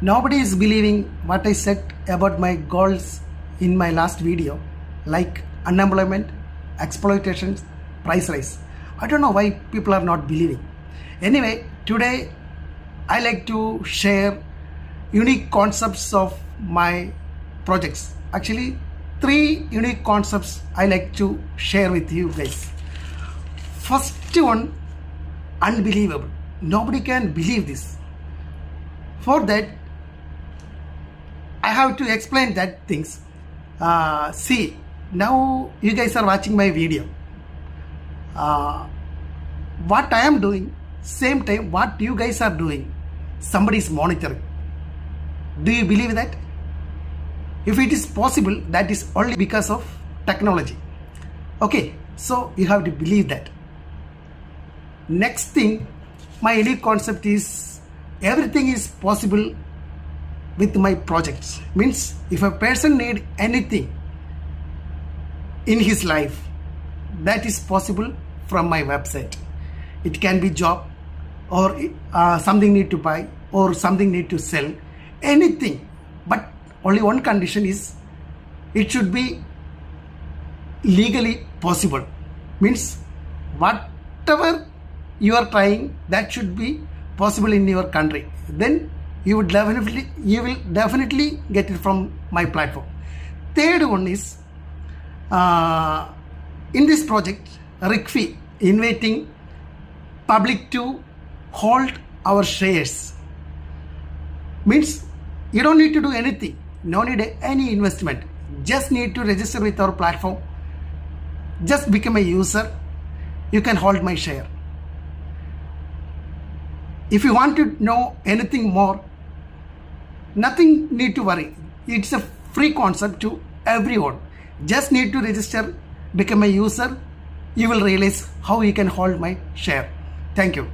Nobody is believing what I said about my goals in my last video, like unemployment, exploitation, price rise. I don't know why people are not believing. Anyway, today I like to share unique concepts of my projects. Actually, 3 unique concepts I like to share with you guys. First one, unbelievable. Nobody can believe this. For that, I have to explain that things. See, now you guys are watching my video. What I am doing, same time what you guys are doing, somebody is monitoring. Do you believe that? If it is possible, that is only because of technology. Okay, so you have to believe that. Next thing, my unique concept is everything is possible with my projects. Means if a person need anything in his life, that is possible from my website. It can be job or something need to buy or something need to sell, anything. But only one condition is it should be legally possible. Means whatever you are trying, that should be possible in your country. Then you will definitely get it from my platform. Third one is in this project, RICFI inviting public to hold our shares. Means you don't need to do anything, no need any investment, just need to register with our platform, just become a user, you can hold my share. If you want to know anything more, nothing need to worry. It's a free concept to everyone. Just need to register, become a user. You will realize how you can hold my share. Thank you.